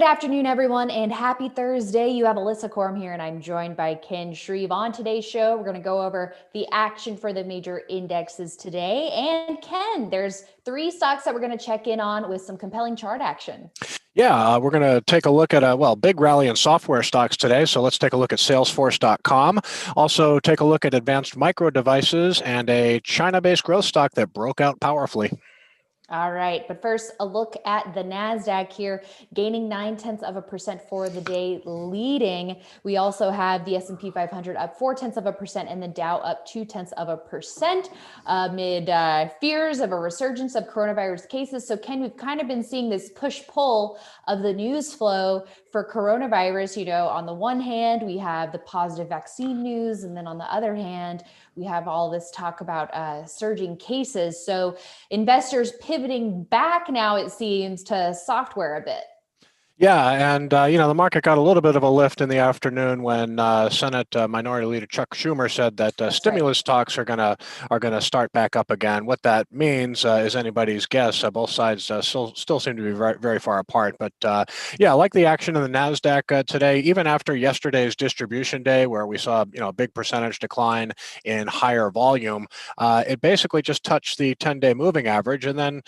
Good afternoon, everyone, and happy Thursday. You have Alyssa Corum here, and I'm joined by Ken Shreve. On today's show, we're going to go over the action for the major indexes today. And Ken, there's three stocks that we're going to check in on with some compelling chart action. Yeah, we're going to take a look at a big rally in software stocks today. So let's take a look at Salesforce.com. Also take a look at advanced micro devices and a China-based growth stock that broke out powerfully. All right, but first, a look at the Nasdaq here, gaining 0.9% for the day, leading. We also have the S&P 500 up 0.4%, and the Dow up 0.2%, amid fears of a resurgence of coronavirus cases. So, Ken, we've kind of been seeing this push-pull of the news flow for coronavirus. You know, on the one hand, we have the positive vaccine news, and then on the other hand, we have all this talk about surging cases. So investors pivoting back now, it seems, to software a bit. Yeah, and the market got a little bit of a lift in the afternoon when Senate Minority Leader Chuck Schumer said that stimulus talks are gonna start back up again. What that means is anybody's guess. Both sides still seem to be very, very far apart. But yeah, I like the action in the Nasdaq today, even after yesterday's distribution day, where we saw a big percentage decline in higher volume. It basically just touched the 10-day moving average, and then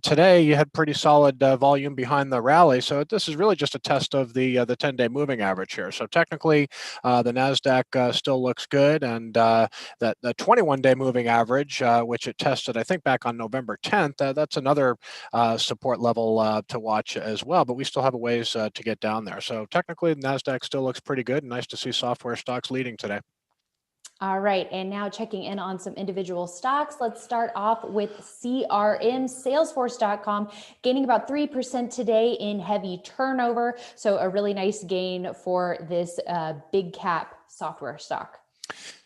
today you had pretty solid volume behind the rally. So this is really just a test of the 10-day moving average here. So technically, the Nasdaq still looks good, and that the 21-day moving average, which it tested, I think, back on November 10th, that's another support level to watch as well. But we still have a ways to get down there. So technically, the Nasdaq still looks pretty good. Nice to see software stocks leading today. All right, and now checking in on some individual stocks. Let's start off with CRM, Salesforce.com, gaining about 3% today in heavy turnover. So a really nice gain for this big cap software stock.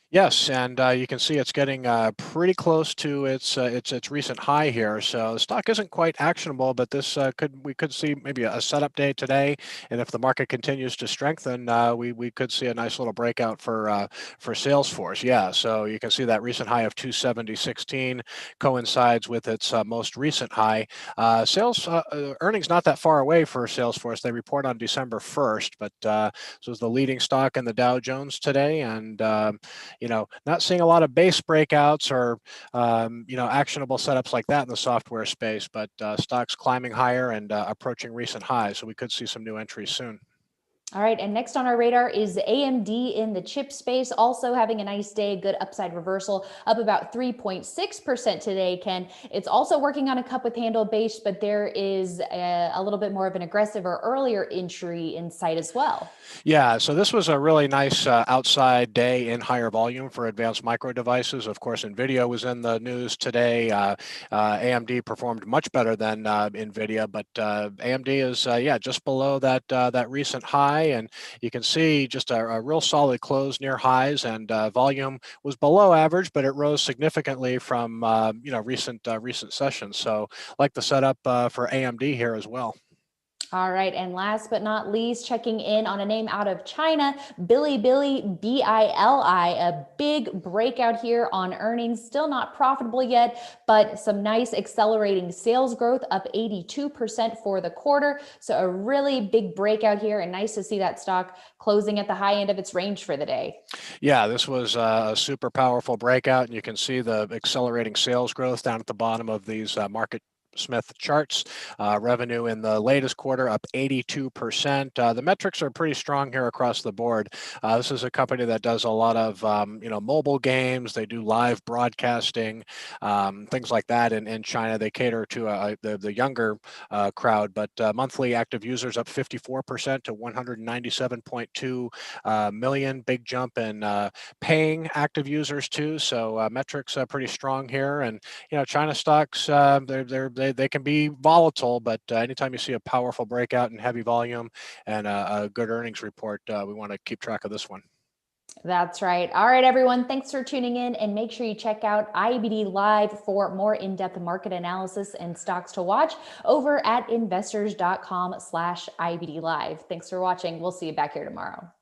Yes, and you can see it's getting pretty close to its recent high here. So the stock isn't quite actionable, but this we could see maybe a setup day today, and if the market continues to strengthen, we could see a nice little breakout for Salesforce. Yeah, so you can see that recent high of 270.16 coincides with its most recent high. Sales earnings not that far away for Salesforce. They report on December 1st, but this was the leading stock in the Dow Jones today, and not seeing a lot of base breakouts or, actionable setups like that in the software space, but stocks climbing higher and approaching recent highs. So we could see some new entries soon. All right, and next on our radar is AMD in the chip space, also having a nice day, good upside reversal, up about 3.6% today, Ken. It's also working on a cup with handle base, but there is a little bit more of an aggressive or earlier entry in sight as well. Yeah, so this was a really nice outside day in higher volume for advanced micro devices. Of course, NVIDIA was in the news today. AMD performed much better than NVIDIA, but AMD is, just below that recent high. And you can see just a real solid close near highs, and volume was below average, but it rose significantly from, recent sessions. So like the setup for AMD here as well. All right, and last but not least, checking in on a name out of China, Bilibili, B-I-L-I, a big breakout here on earnings, still not profitable yet, but some nice accelerating sales growth, up 82% for the quarter. So a really big breakout here, and nice to see that stock closing at the high end of its range for the day. Yeah, this was a super powerful breakout, and you can see the accelerating sales growth down at the bottom of these market Smith charts. Revenue in the latest quarter up 82%. The metrics are pretty strong here across the board. This is a company that does a lot of mobile games. They do live broadcasting, things like that. In China, they cater to the younger crowd. But monthly active users up 54% to 197.2 million. Big jump in paying active users too. So metrics are pretty strong here. And China stocks they can be volatile, but anytime you see a powerful breakout in heavy volume and a good earnings report, we want to keep track of this one. That's right. All right, everyone. Thanks for tuning in, and make sure you check out IBD Live for more in-depth market analysis and stocks to watch over at investors.com/IBD Live. Thanks for watching. We'll see you back here tomorrow.